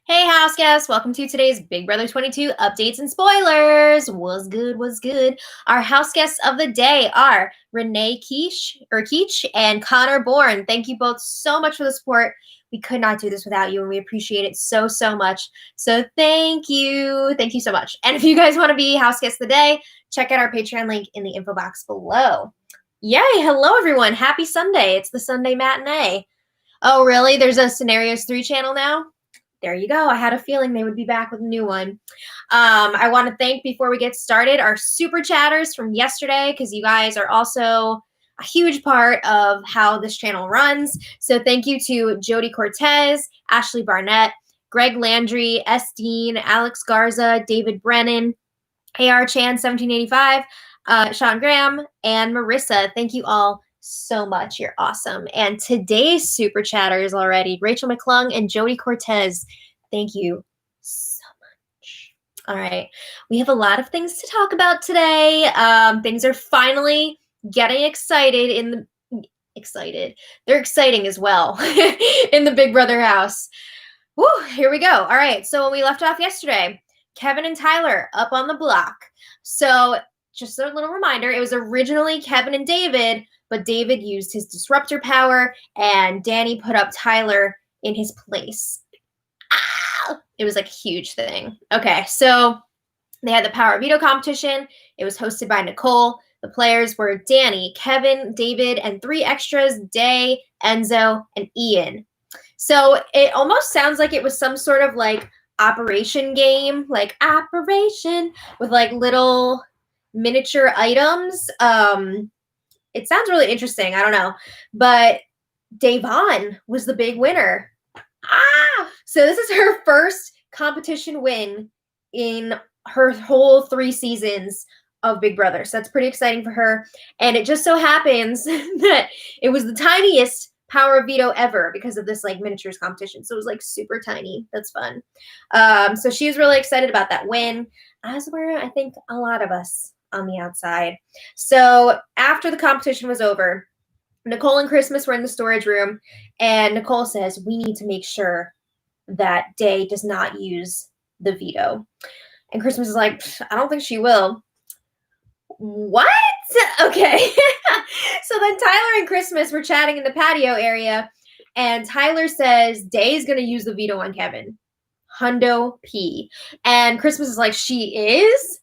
Hey, house guests! Welcome to today's Big Brother 22 updates and spoilers. What's good? What's good? Our house guests of the day are Renee Keach and Connor Bourne. Thank you both so much for the support. We could not do this without you, and we appreciate it so, so much. So thank you. Thank you so much. And if you guys want to be house guests of the day, check out our Patreon link in the info box below. Yay! Hello, everyone. Happy Sunday. It's the Sunday matinee. Oh, really? There's a Scenarios 3 channel now? There you go. I had a feeling they would be back with a new one. I want to thank, before we get started, our super chatters from yesterday, because you guys are also a huge part of how this channel runs. So thank you to Jody Cortez, Ashley Barnett, Greg Landry, S. Dean, Alex Garza, David Brennan, AR Chan 1785, Sean Graham, and Marissa. Thank you all so much. You're awesome. And today's super chatters already, Rachel McClung and Jody Cortez. Thank you so much. All right. We have a lot of things to talk about today. Things are finally getting excited They're exciting as well in the Big Brother house. Woo, here we go. All right. So when we left off yesterday, Kevin and Tyler up on the block. So just a little reminder, it was originally Kevin and David, but David used his disruptor power and Danny put up Tyler in his place. It was like a huge thing. Okay, so they had the Power Veto competition. It was hosted by Nicole. The players were Danny, Kevin, David, and 3 extras, Day, Enzo, and Ian. So it almost sounds like it was some sort of like operation game, like operation with like little miniature items. It sounds really interesting. I don't know. But Da'Vonne was the big winner. So this is her first competition win in her whole 3 seasons of Big Brother. So that's pretty exciting for her. And it just so happens that it was the tiniest Power of Veto ever because of this like miniatures competition. So it was like super tiny. That's fun. So she was really excited about that win, as were I think a lot of us on the outside. So after the competition was over, Nicole and Christmas were in the storage room, and Nicole says, we need to make sure that Day does not use the veto. And Christmas is like, I don't think she will. What? Okay. So then Tyler and Christmas were chatting in the patio area, and Tyler says Day's going to use the veto on Kevin. Hundo P. And Christmas is like, she is?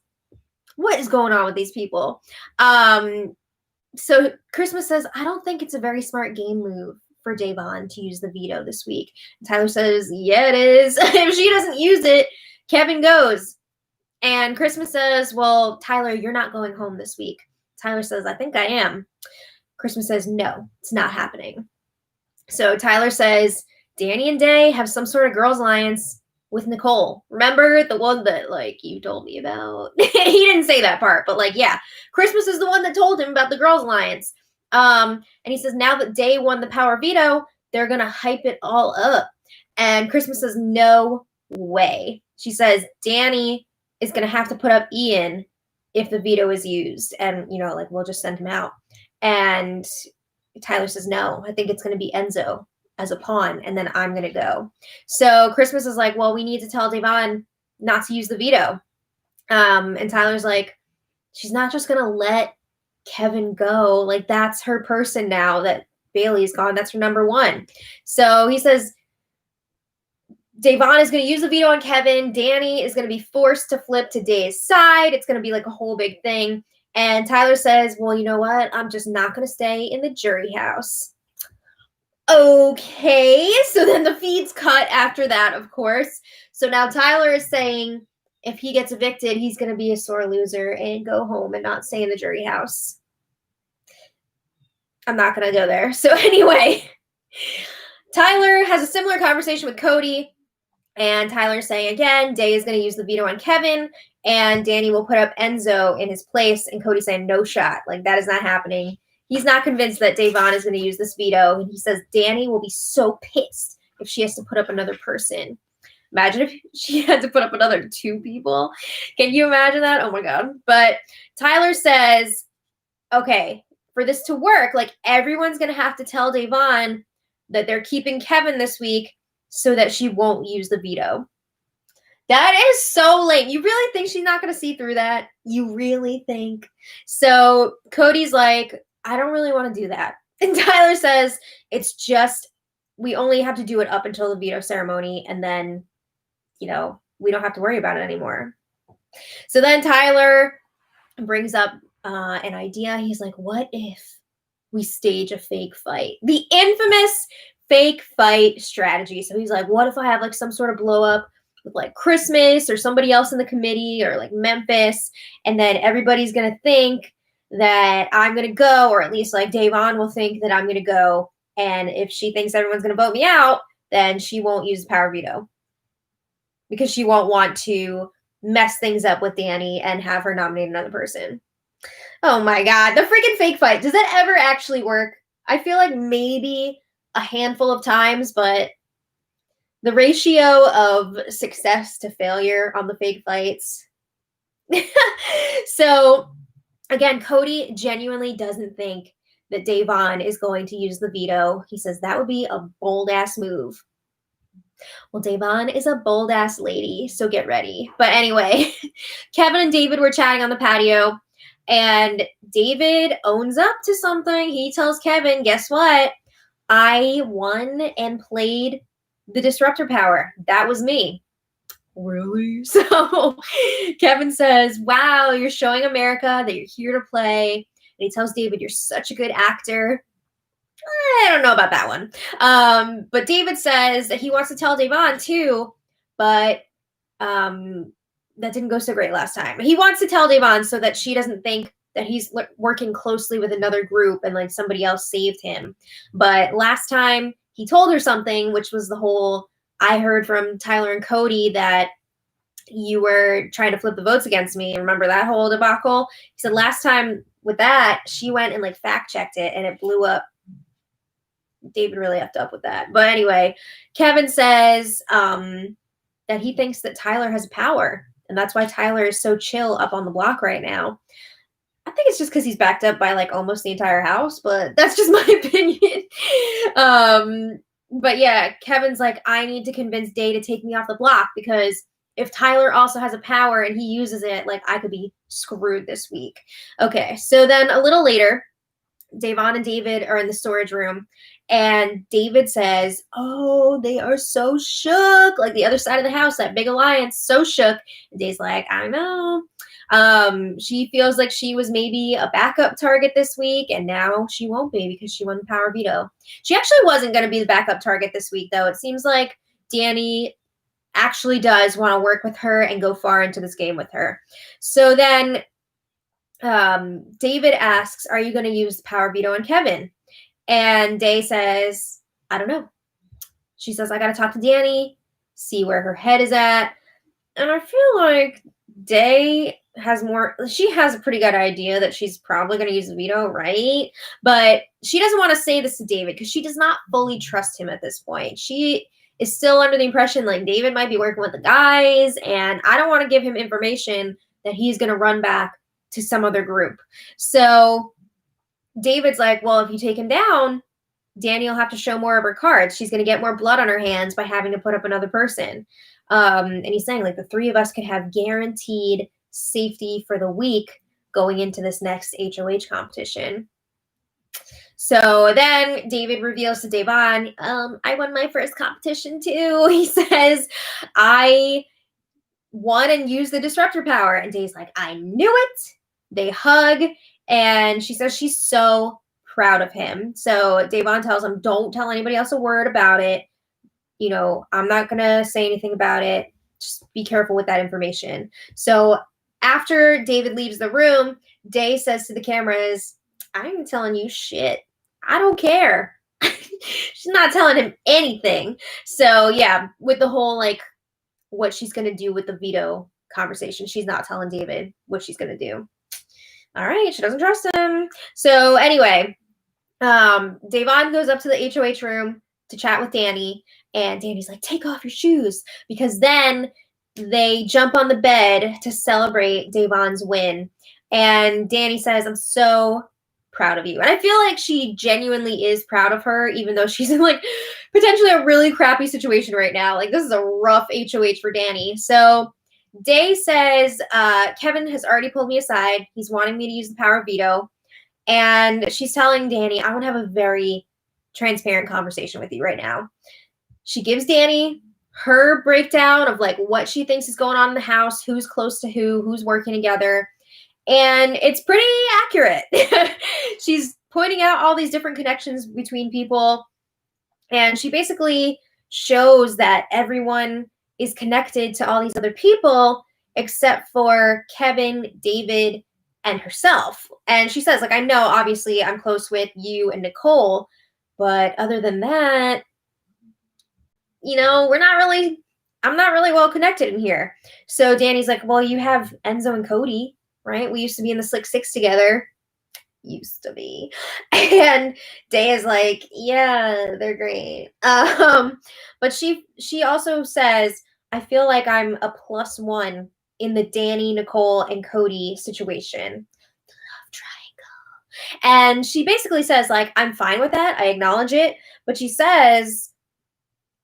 What is going on with these people? So Christmas says, I don't think it's a very smart game move for Da'Vonne to use the veto this week. And Tyler says, yeah, it is. If she doesn't use it, Kevin goes. And Christmas says, well, Tyler, you're not going home this week. Tyler says, I think I am. Christmas says, no, it's not happening. So Tyler says, Danny and Day have some sort of girls' alliance with Nicole. Remember the one that, like, you told me about? He didn't say that part, but, like, yeah. Christmas is the one that told him about the girls' alliance. And he says now that Day won the Power Veto, they're going to hype it all up. And Christmas says, no way. She says, Danny is going to have to put up Ian if the veto is used. And, you know, like, we'll just send him out. And Tyler says, no, I think it's going to be Enzo as a pawn, and then I'm going to go. So Christmas is like, well, we need to tell Da'Vonne not to use the veto. And Tyler's like, she's not just going to let Kevin go. Like, that's her person now that Bailey's gone. That's her number one. So he says, Da'Vonne is going to use the veto on Kevin. Danny is going to be forced to flip to Day's side. It's going to be like a whole big thing. And Tyler says, well, you know what? I'm just not going to stay in the jury house. Okay, so then the feed's cut after that, of course. So now Tyler is saying if he gets evicted, he's going to be a sore loser and go home and not stay in the jury house. I'm not going to go there. So anyway, Tyler has a similar conversation with Cody, and Tyler's saying again, Day is going to use the veto on Kevin, and Danny will put up Enzo in his place, and Cody's saying no shot. Like, that is not happening. He's not convinced that Da'Vonne is going to use this veto. And he says Danny will be so pissed if she has to put up another person. Imagine if she had to put up another 2 people. Can you imagine that? Oh, my God. But Tyler says, okay, for this to work, like, everyone's going to have to tell Da'Vonne that they're keeping Kevin this week so that she won't use the veto. That is so lame. You really think she's not going to see through that? You really think? So Cody's like, I don't really want to do that. And Tyler says, it's just, we only have to do it up until the veto ceremony. And then, we don't have to worry about it anymore. So then Tyler brings up an idea. He's like, what if we stage a fake fight? The infamous fake fight strategy. So he's like, what if I have like some sort of blow up with like Christmas or somebody else in the committee or like Memphis, and then everybody's gonna think that I'm gonna go, or at least like Davon will think that I'm gonna go. And if she thinks everyone's gonna vote me out, then she won't use the power veto because she won't want to mess things up with Danny and have her nominate another person. Oh my God, the freaking fake fight. Does that ever actually work? I feel like maybe a handful of times, but the ratio of success to failure on the fake fights. So again, Cody genuinely doesn't think that Davon is going to use the veto. He says that would be a bold ass move. Well, Davon is a bold ass lady, so get ready. But anyway, Kevin and David were chatting on the patio, and David owns up to something. He tells Kevin, guess what? I won and played the disruptor power. That was me. Really? So Kevin says, wow, you're showing America that you're here to play. And he tells David, you're such a good actor. I don't know about that one. But David says that he wants to tell Davon too, but that didn't go so great last time. He wants to tell Davon so that she doesn't think that he's working closely with another group and like somebody else saved him. But last time he told her something, which was the whole, I heard from Tyler and Cody that you were trying to flip the votes against me. Remember that whole debacle? He said last time with that, she went and like fact checked it and it blew up. David really effed up with that. But anyway, Kevin says that he thinks that Tyler has power. And that's why Tyler is so chill up on the block right now. I think it's just because he's backed up by like almost the entire house, but that's just my opinion. But yeah, Kevin's like, I need to convince Day to take me off the block because if Tyler also has a power and he uses it, like I could be screwed this week. Okay, so then a little later, Davon and David are in the storage room, and David says, oh, they are so shook. Like the other side of the house, that big alliance, so shook. And Dave's like, I know. She feels like she was maybe a backup target this week, and now she won't be because she won the power veto. She actually wasn't going to be the backup target this week, though. It seems like Danny actually does want to work with her and go far into this game with her. So then David asks, are you going to use the power veto on Kevin? And Day says, I don't know. She says, I got to talk to Danny, see where her head is at. And I feel like Day has she has a pretty good idea that she's probably going to use the veto, right? But she doesn't want to say this to David because she does not fully trust him at this point. She is still under the impression like David might be working with the guys, and I don't want to give him information that he's going to run back to some other group. So David's like, well, if you take him down, Danny will have to show more of her cards. She's going to get more blood on her hands by having to put up another person. And he's saying like the three of us could have guaranteed safety for the week going into this next HOH competition. So then David reveals to Davon, I won my first competition too. He says, I won and used the disruptor power. And Dave's like, I knew it. They hug, and she says she's so proud of him. So Davon tells him, don't tell anybody else a word about it. You know, I'm not going to say anything about it. Just be careful with that information. So after David leaves the room, Day says to the cameras, I ain't telling you shit. I don't care. She's not telling him anything. So yeah, with the whole like what she's going to do with the veto conversation, she's not telling David what she's going to do. All right, she doesn't trust him. So anyway, Davon goes up to the HOH room to chat with Danny, and Danny's like, take off your shoes, because then they jump on the bed to celebrate Davon's win. And Danny says, I'm so proud of you. And I feel like she genuinely is proud of her, even though she's in like potentially a really crappy situation right now. Like, this is a rough HOH for Danny. So Day says, Kevin has already pulled me aside. He's wanting me to use the power of veto. And she's telling Danny, I want to have a very transparent conversation with you right now. She gives Danny her breakdown of like what she thinks is going on in the house, who's close to who's working together. And it's pretty accurate. She's pointing out all these different connections between people. And she basically shows that everyone is connected to all these other people except for Kevin, David, and herself. And she says, like, I know, obviously, I'm close with you and Nicole, but other than that, you know, I'm not really well connected in here. So Danny's like, well, you have Enzo and Cody, right? We used to be in the Slick Six together. Used to be. And Day is like, yeah, they're great. But she also says, I feel like I'm a +1 in the Danny, Nicole, and Cody situation. Love triangle. And she basically says, like, I'm fine with that. I acknowledge it. But she says,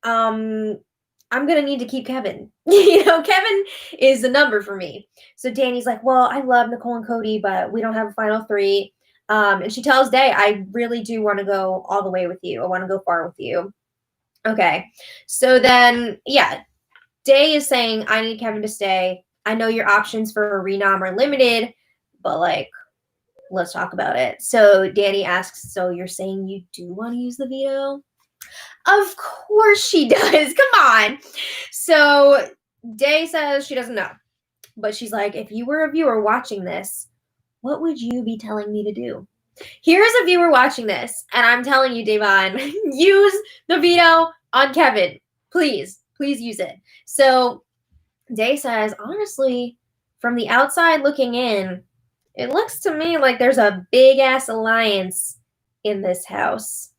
I'm gonna need to keep Kevin. You know, Kevin is a number for me. So Danny's like, well, I love Nicole and Cody, but we don't have a final 3. And she tells Day, I really do want to go all the way with you. I want to go far with you. Okay. So then, yeah, Day is saying, I need Kevin to stay. I know your options for a renom are limited, but like, let's talk about it. So Danny asks, so you're saying you do want to use the veto? Of course she does. Come on. So Day says she doesn't know. But she's like, if you were a viewer watching this, what would you be telling me to do? Here's a viewer watching this, and I'm telling you, Devon, use the veto on Kevin. Please use it. So Day says, honestly, from the outside looking in, it looks to me like there's a big-ass alliance in this house.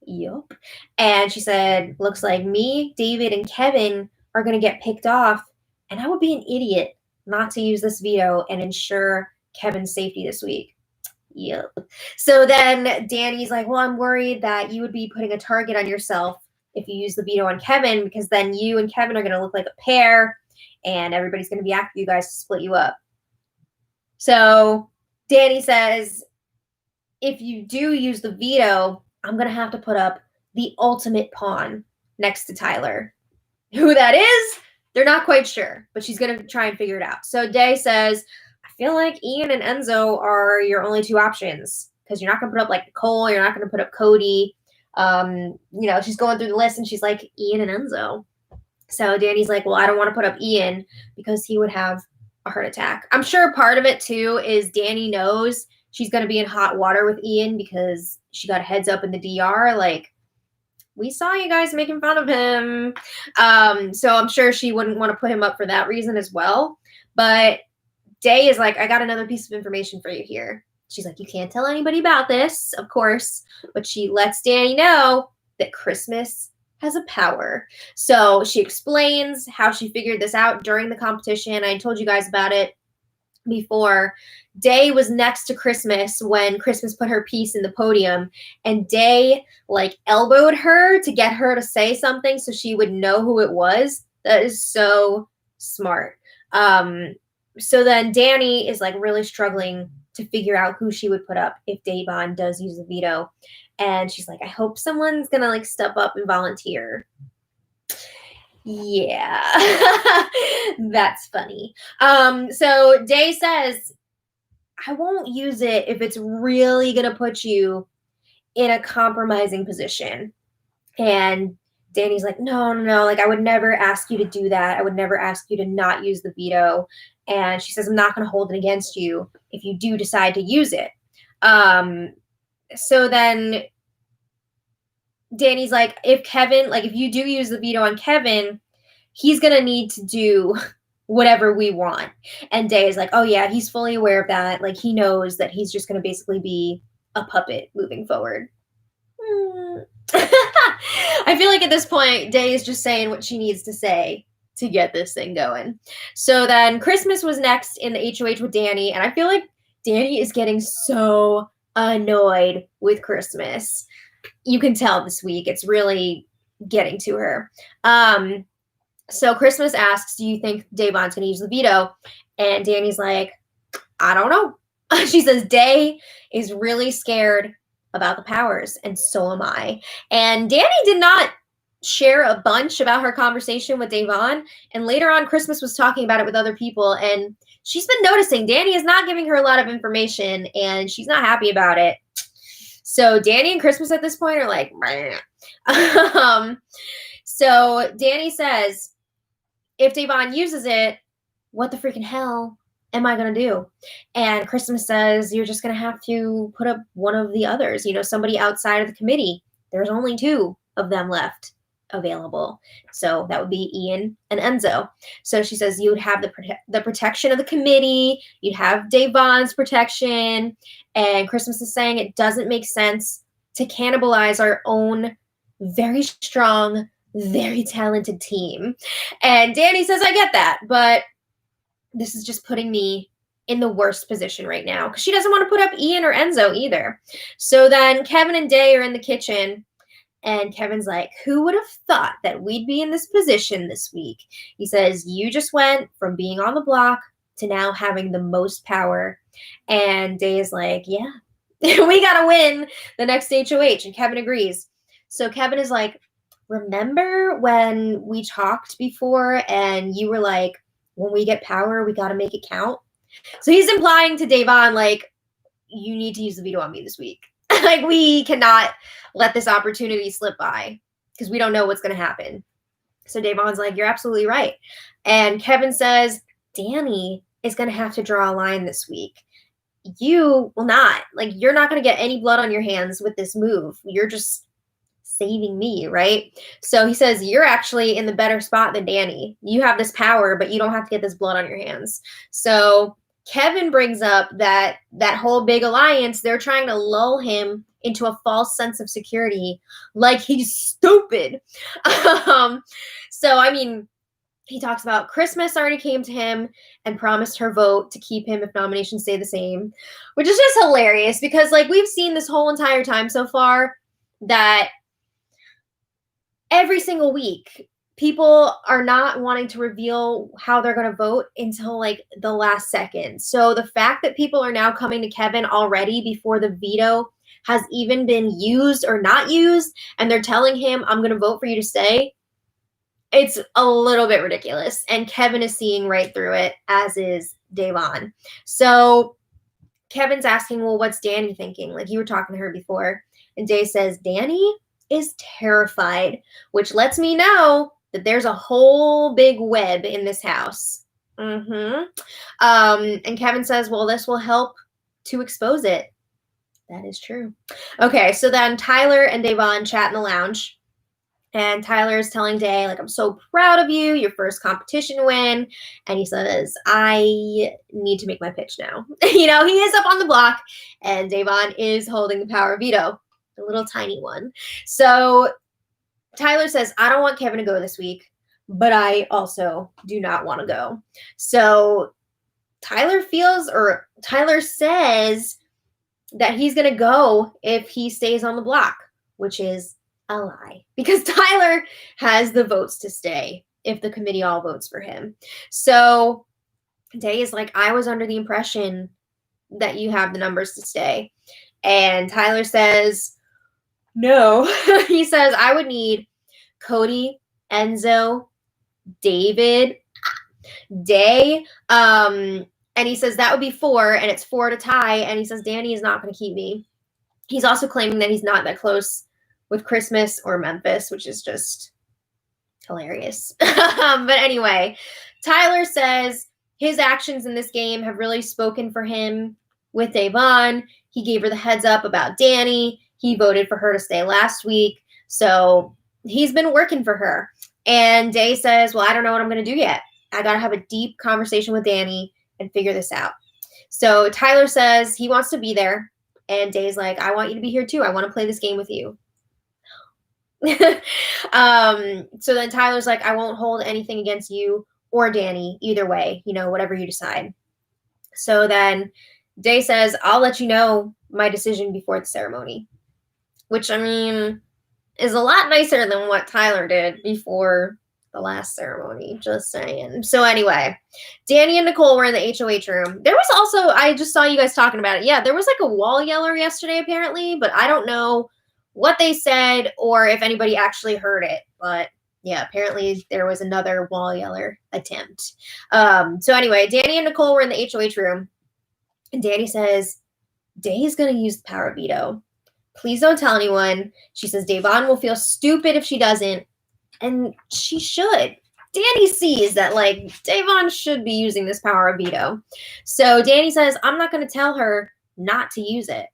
Yup. And she said, looks like me, David, and Kevin are going to get picked off, and I would be an idiot not to use this veto and ensure Kevin's safety this week. Yep. So then Danny's like, well, I'm worried that you would be putting a target on yourself if you use the veto on Kevin, because then you and Kevin are going to look like a pair and everybody's going to be after you guys to split you up. So Danny says, if you do use the veto, I'm going to have to put up the ultimate pawn next to Tyler. Who that is, they're not quite sure, but she's going to try and figure it out. So Day says, I feel like Ian and Enzo are your only 2 options because you're not going to put up like Nicole. You're not going to put up Cody. You know, she's going through the list and she's like, Ian and Enzo. So Danny's like, well, I don't want to put up Ian because he would have a heart attack. I'm sure part of it too is Danny knows she's going to be in hot water with Ian because she got a heads up in the DR. Like, we saw you guys making fun of him. So I'm sure she wouldn't want to put him up for that reason as well. But Day is like, I got another piece of information for you here. She's like, you can't tell anybody about this, of course. But she lets Danny know that Christmas has a power. So she explains how she figured this out during the competition. I told you guys about it before. Day was next to Christmas when Christmas put her piece in the podium, and Day like elbowed her to get her to say something so she would know who it was. That is so smart. So then Danny is like really struggling to figure out who she would put up if Davon does use the veto. And she's like, I hope someone's gonna like step up and volunteer. Yeah, that's funny. So Day says, I won't use it if it's really going to put you in a compromising position. And Danny's like, no, like I would never ask you to do that. I would never ask you to not use the veto. And she says, I'm not going to hold it against you if you do decide to use it. So then Danny's like, if you do use the veto on Kevin, he's going to need to do whatever we want. And Day is like, oh yeah, he's fully aware of that. Like he knows that he's just going to basically be a puppet moving forward. I feel like at this point, Day is just saying what she needs to say to get this thing going. So then Christmas was next in the HOH with Danny. And I feel like Danny is getting so annoyed with Christmas. You can tell this week it's really getting to her. So Christmas asks, do you think Davon's going to use the veto? And Danny's like, I don't know. She says, Day is really scared about the powers, and so am I. And Danny did not share a bunch about her conversation with Davon. And later on, Christmas was talking about it with other people. And she's been noticing Danny is not giving her a lot of information, and she's not happy about it. So Danny and Christmas at this point are like, so Danny says, if Davon uses it, what the freaking hell am I going to do? And Christmas says, you're just going to have to put up one of the others, somebody outside of the committee. There's only 2 of them left available. So that would be Ian and Enzo. So she says you would have the protection of the committee. You'd have Davon's protection. And Christmas is saying it doesn't make sense to cannibalize our own very strong, very talented team. And Danny says, I get that, but this is just putting me in the worst position right now because she doesn't want to put up Ian or Enzo either. So then Kevin and Day are in the kitchen, and Kevin's like, who would have thought that we'd be in this position this week? He says, you just went from being on the block to now having the most power. And Day is like, yeah, we got to win the next HOH. And Kevin agrees. So Kevin is like, remember when we talked before and you were like, when we get power, we got to make it count? So he's implying to Davon, like, you need to use the veto on me this week. Like, we cannot let this opportunity slip by because we don't know what's going to happen. So Davon's like, you're absolutely right. And Kevin says, Danny is going to have to draw a line this week. You will not. Like, you're not going to get any blood on your hands with this move. You're just saving me, right? So he says, you're actually in the better spot than Danny. You have this power, but you don't have to get this blood on your hands. So Kevin brings up that whole big alliance, they're trying to lull him into a false sense of security, like he's stupid. So, I mean, he talks about Christmas already came to him and promised her vote to keep him if nominations stay the same, which is just hilarious because, like, we've seen this whole entire time so far that every single week, people are not wanting to reveal how they're going to vote until like the last second. So the fact that people are now coming to Kevin already before the veto has even been used or not used, and they're telling him, I'm going to vote for you to stay, it's a little bit ridiculous. And Kevin is seeing right through it, as is Davon. So Kevin's asking, well, what's Danny thinking? Like, you were talking to her before. And Day says, Danny is terrified, which lets me know that there's a whole big web in this house. And Kevin says, well, this will help to expose it. That is true. Okay, so then Tyler and Davon chat in the lounge. And Tyler is telling Day, like, I'm so proud of you, your first competition win. And he says, I need to make my pitch now. He is up on the block, and Davon is holding the power veto, the little tiny one. So Tyler says, I don't want Kevin to go this week, but I also do not want to go. So Tyler says that he's going to go if he stays on the block, which is a lie because Tyler has the votes to stay if the committee all votes for him. So Day is like, I was under the impression that you have the numbers to stay. And Tyler says, no. He says, I would need Cody, Enzo, David, Day. And he says that would be 4, and it's 4 to tie. And he says Danny is not going to keep me. He's also claiming that he's not that close with Christmas or Memphis, which is just hilarious. But anyway, Tyler says his actions in this game have really spoken for him with Davon. He gave her the heads up about Danny. He voted for her to stay last week. So he's been working for her. And Day says, well, I don't know what I'm going to do yet. I got to have a deep conversation with Danny and figure this out. So Tyler says he wants to be there. And Day's like, I want you to be here too. I want to play this game with you. So then Tyler's like, I won't hold anything against you or Danny either way, whatever you decide. So then Day says, I'll let you know my decision before the ceremony, which, I mean, is a lot nicer than what Tyler did before the last ceremony. Just saying. So anyway, Danny and Nicole were in the HOH room. There was also, I just saw you guys talking about it. Yeah, there was like a wall yeller yesterday apparently, but I don't know what they said or if anybody actually heard it. But yeah, apparently there was another wall yeller attempt. So anyway, Danny and Nicole were in the HOH room, and Danny says, Day's going to use the power veto. Please don't tell anyone. She says Davon will feel stupid if she doesn't, and she should. Danny sees that, like, Davon should be using this power of veto. So Danny says, I'm not going to tell her not to use it.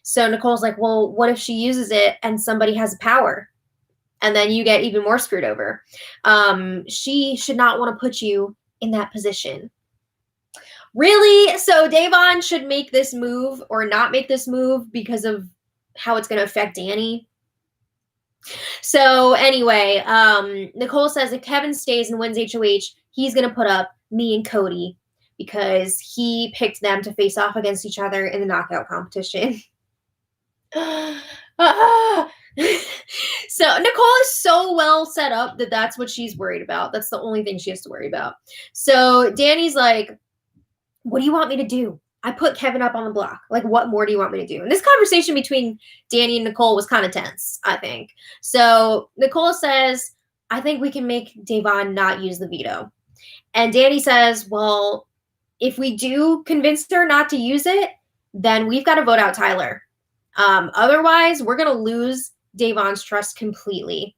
So Nicole's like, well, what if she uses it and somebody has power? And then you get even more screwed over. She should not want to put you in that position. Really? So Davon should make this move or not make this move because of how it's going to affect Danny? So anyway, Nicole says if Kevin stays and wins HOH, he's going to put up me and Cody because he picked them to face off against each other in the knockout competition. So Nicole is so well set up that that's what she's worried about. That's the only thing she has to worry about. So Danny's like, what do you want me to do? I put Kevin up on the block. Like, what more do you want me to do? And this conversation between Danny and Nicole was kind of tense, I think. So Nicole says, I think we can make Davon not use the veto. And Danny says, well, if we do convince her not to use it, then we've got to vote out Tyler. Otherwise, we're going to lose Davon's trust completely.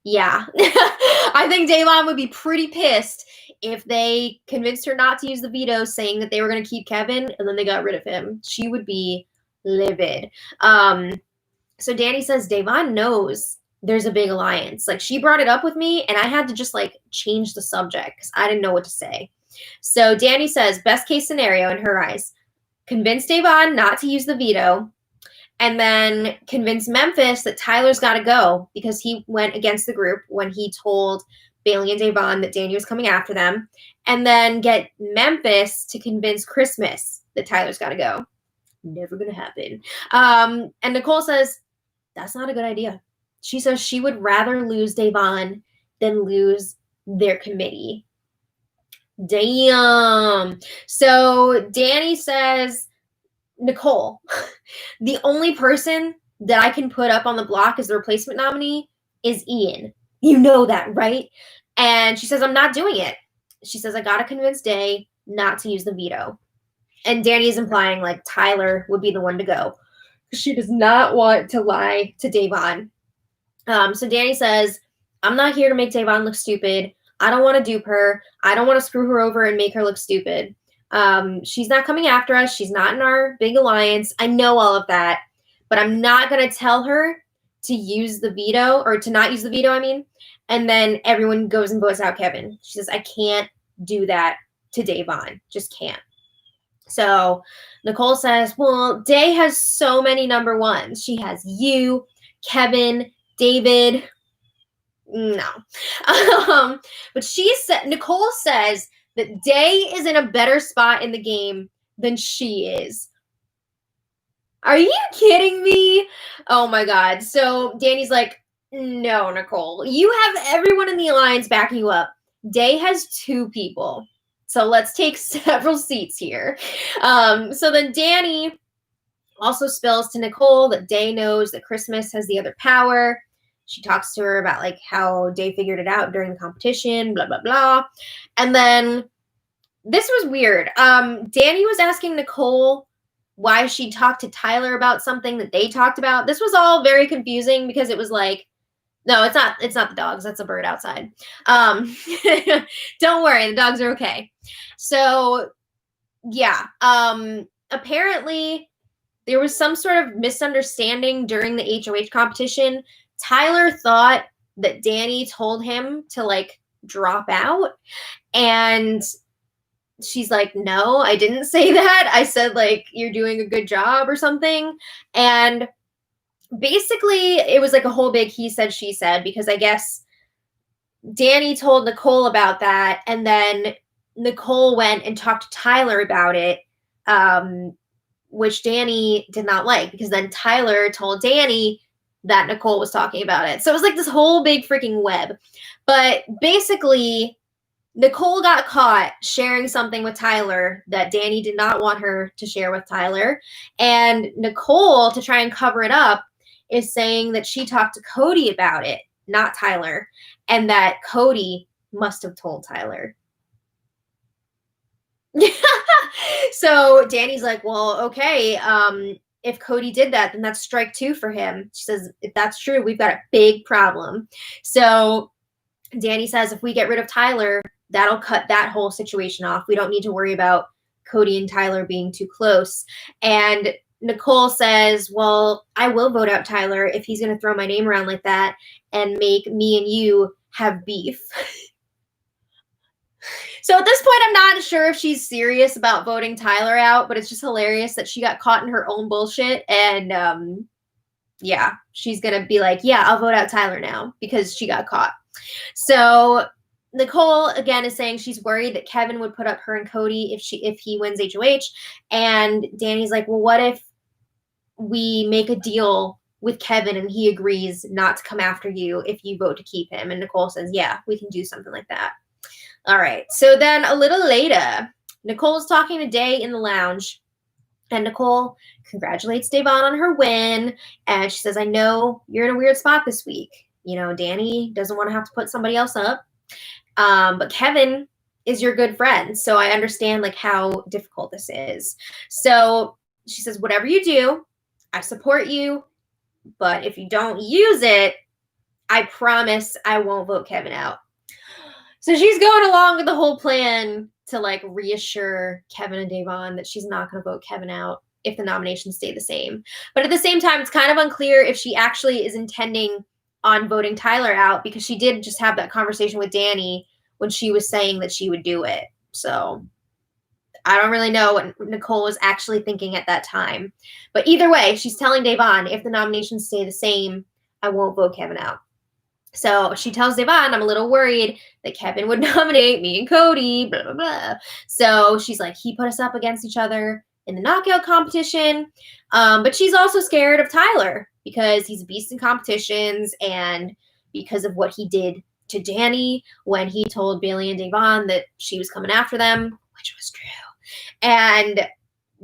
Yeah. I think Davon would be pretty pissed if they convinced her not to use the veto, saying that they were going to keep Kevin, and then they got rid of him. She would be livid. So Danny says, Davon knows there's a big alliance. Like, she brought it up with me, and I had to just, like, change the subject because I didn't know what to say. So Danny says, best case scenario in her eyes, convince Davon not to use the veto, and then convince Memphis that Tyler's got to go because he went against the group when he told Bailey and Davon that Danny was coming after them, and then get Memphis to convince Christmas that Tyler's got to go. Never going to happen. And Nicole says, that's not a good idea. She says she would rather lose Davon than lose their committee. Damn. So Danny says, Nicole, the only person that I can put up on the block as the replacement nominee is Ian. You know that, right? And she says, I'm not doing it. She says, I got to convince Day not to use the veto. And Danny is implying, like, Tyler would be the one to go. She does not want to lie to Davon. So Danny says, I'm not here to make Davon look stupid. I don't want to dupe her. I don't want to screw her over and make her look stupid. She's not coming after us. She's not in our big alliance. I know all of that. But I'm not going to tell her to use the veto, or to not use the veto, I mean. And then everyone goes and votes out Kevin. She says, I can't do that to Davon. Just can't. So Nicole says, well, Day has so many number ones. She has you, Kevin, David. No. But Nicole says that Day is in a better spot in the game than she is. Are you kidding me? Oh my God. So Danny's like, no, Nicole, you have everyone in the alliance backing you up. Day has 2 people. So let's take several seats here. So then Danny also spills to Nicole that Day knows that Christmas has the other power. She talks to her about, like, how Day figured it out during the competition, blah, blah, blah. And then this was weird. Danny was asking Nicole why she talked to Tyler about something that they talked about. This was all very confusing because it was like, no, it's not the dogs. That's a bird outside. Don't worry, the dogs are okay. So yeah, apparently there was some sort of misunderstanding during the HOH competition. Tyler thought that Danny told him to, like, drop out, and she's like, no, I didn't say that. I said, like, you're doing a good job or something. And basically it was like a whole big he said, she said, because I guess Danny told Nicole about that, and then Nicole went and talked to Tyler about it, which Danny did not like, because then Tyler told Danny that Nicole was talking about it. So it was like this whole big freaking web. But basically, Nicole got caught sharing something with Tyler that Danny did not want her to share with Tyler. And Nicole, to try and cover it up, is saying that she talked to Cody about it, not Tyler, and that Cody must have told Tyler. So Danny's like, well, okay, if Cody did that, then that's strike 2 for him. She says, if that's true, we've got a big problem. So Danny says, if we get rid of Tyler, that'll cut that whole situation off. We don't need to worry about Cody and Tyler being too close. And Nicole says, well, I will vote out Tyler if he's going to throw my name around like that and make me and you have beef. So at this point, I'm not sure if she's serious about voting Tyler out, but it's just hilarious that she got caught in her own bullshit. And yeah, she's going to be like, yeah, I'll vote out Tyler now because she got caught. So Nicole, again, is saying she's worried that Kevin would put up her and Cody if he wins HOH. And Danny's like, well, what if we make a deal with Kevin and he agrees not to come after you if you vote to keep him? And Nicole says, yeah, we can do something like that. All right. So then a little later, Nicole's talking to Day in the lounge. And Nicole congratulates Devon on her win. And she says, I know you're in a weird spot this week. You know, Danny doesn't want to have to put somebody else up. But Kevin is your good friend. So I understand like how difficult this is. So she says, whatever you do, I support you. But if you don't use it, I promise I won't vote Kevin out. So she's going along with the whole plan to like reassure Kevin and Devon that she's not going to vote Kevin out if the nominations stay the same. But at the same time, it's kind of unclear if she actually is intending on voting Tyler out, because she did just have that conversation with Danny when she was saying that she would do it. So I don't really know what Nicole was actually thinking at that time. But either way, she's telling Devon, if the nominations stay the same, I won't vote Kevin out. So she tells Devon, I'm a little worried that Kevin would nominate me and Cody, blah, blah, blah. So she's like, he put us up against each other in the knockout competition. But she's also scared of Tyler because he's a beast in competitions and because of what he did to Danny when he told Bailey and Devon that she was coming after them, which was true. And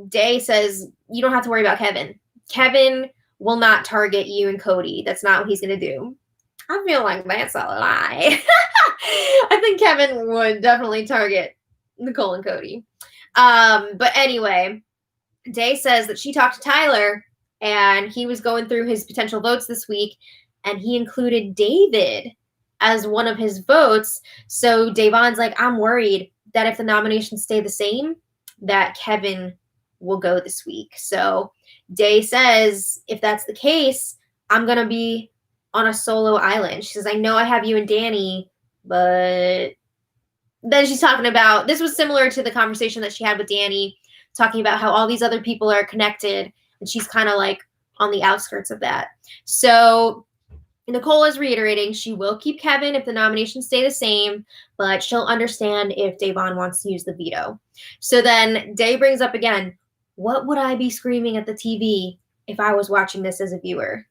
Day says, you don't have to worry about Kevin. Kevin will not target you and Cody. That's not what he's going to do. I feel like that's a lie. I think Kevin would definitely target Nicole and Cody. But anyway, Day says that she talked to Tyler and he was going through his potential votes this week and he included David as one of his votes. So Devon's like, I'm worried that if the nominations stay the same, that Kevin will go this week. So Day says, if that's the case, I'm going to be on a solo island. She says, I know I have you and Danny, but then she's talking about, this was similar to the conversation that she had with Danny, talking about how all these other people are connected, and she's kind of like on the outskirts of that. So Nicole is reiterating she will keep Kevin if the nominations stay the same, but she'll understand if Devon wants to use the veto. So then Day brings up again, what would I be screaming at the TV if I was watching this as a viewer?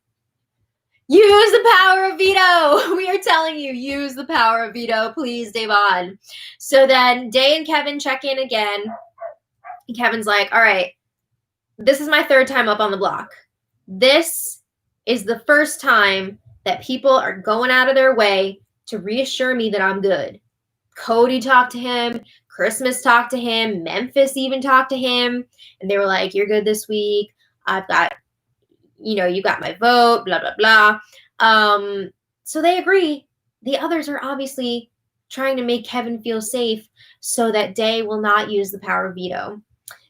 Use the power of veto. We are telling you, use the power of veto, please, Devon. So then Day and Kevin check in again. And Kevin's like, all right, this is my third time up on the block. This is the first time that people are going out of their way to reassure me that I'm good. Cody talked to him. Christmas talked to him. Memphis even talked to him. And they were like, you're good this week. I've got, you got my vote, blah, blah, blah. So they agree. The others are obviously trying to make Kevin feel safe so that Day will not use the power of veto.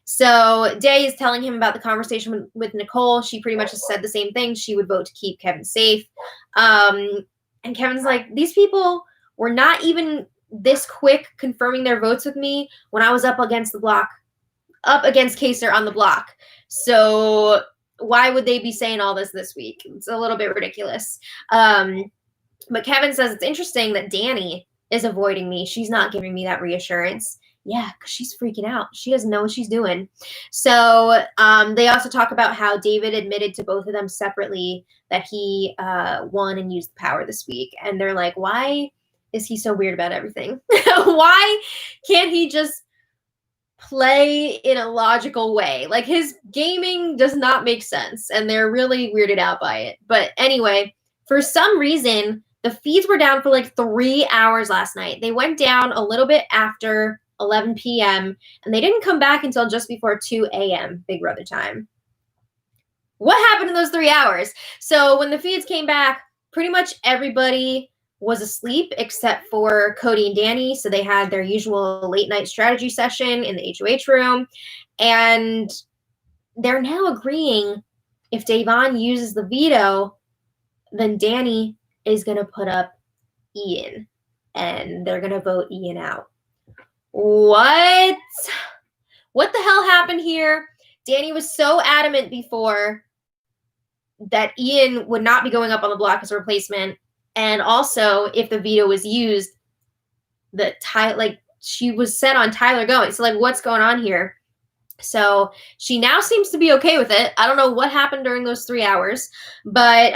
So Day is telling him about the conversation with Nicole. She pretty much just said the same thing. She would vote to keep Kevin safe. And Kevin's like, these people were not even this quick confirming their votes with me when I was up against Kaser on the block. So why would they be saying all this week? It's a little bit ridiculous. But Kevin says it's interesting that Danny is avoiding me. She's not giving me that reassurance. Yeah, because she's freaking out. She doesn't know what she's doing. So they also talk about how David admitted to both of them separately that he won and used the power this week. And they're like, why is he so weird about everything? Why can't he just play in a logical way? Like, his gaming does not make sense, and they're really weirded out by it. But anyway, for some reason, the feeds were down for like 3 hours last night. They went down a little bit after 11 p.m. and they didn't come back until just before 2 a.m. Big Brother time. What happened in those 3 hours? So when the feeds came back, pretty much everybody was asleep except for Cody and Danny. So they had their usual late night strategy session in the HOH room. And they're now agreeing if Davon uses the veto, then Danny is going to put up Ian. And they're going to vote Ian out. What? What the hell happened here? Danny was so adamant before that Ian would not be going up on the block as a replacement. And also, if the veto was used, she was set on Tyler going. So, like, what's going on here? So she now seems to be okay with it. I don't know what happened during those 3 hours, but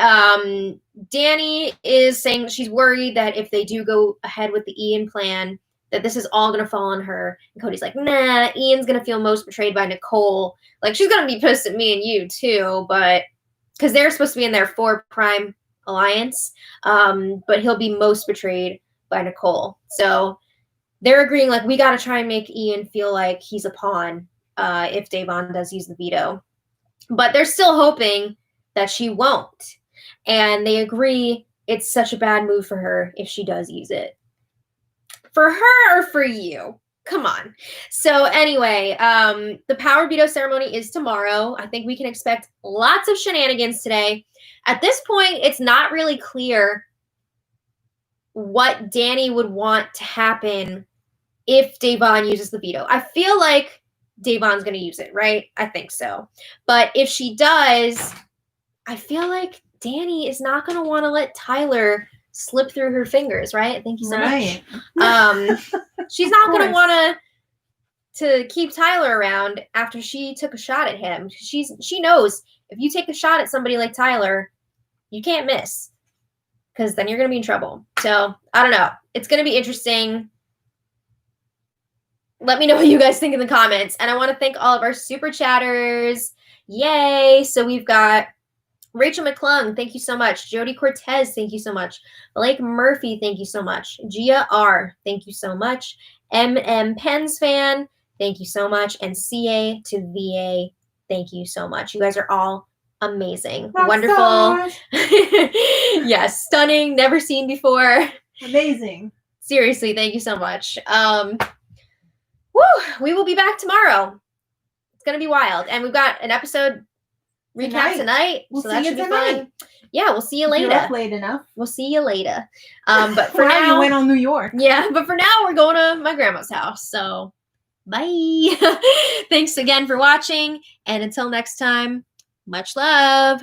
Danny is saying that she's worried that if they do go ahead with the Ian plan, that this is all going to fall on her. And Cody's like, nah, Ian's going to feel most betrayed by Nicole. Like, she's going to be pissed at me and you too, but because they're supposed to be in their 4 prime alliance, but he'll be most betrayed by Nicole. So they're agreeing, like, we got to try and make Ian feel like he's a pawn if Davon does use the veto. But they're still hoping that she won't. And they agree it's such a bad move for her if she does use it. For her or for you? Come on. So anyway, the power veto ceremony is tomorrow. I think we can expect lots of shenanigans today. At this point, it's not really clear what Danny would want to happen if Davon uses the veto. I feel like Davon's going to use it, right? I think so. But if she does, I feel like Danny is not going to want to let Tyler slip through her fingers, right? Thank you so much. She's not going to want to keep Tyler around after she took a shot at him. She knows if you take a shot at somebody like Tyler, you can't miss, because then you're going to be in trouble. So I don't know. It's going to be interesting. Let me know what you guys think in the comments. And I want to thank all of our super chatters. Yay. So we've got Rachel McClung, thank you so much. Jody Cortez, thank you so much. Blake Murphy, thank you so much. Gia R, thank you so much. MM Pens fan, thank you so much. And CA to VA, thank you so much. You guys are all amazing. Rock wonderful. Yes, stunning, never seen before. Amazing. Seriously, thank you so much. We will be back tomorrow. It's going to be wild. And we've got an episode recap tonight. We'll so see that you should be tonight. fun. Yeah, we'll see you later. You're up late enough. We'll see you later. But for now, you went on New York. Yeah, but for now, we're going to my grandma's house. So, bye. Thanks again for watching. And until next time, much love.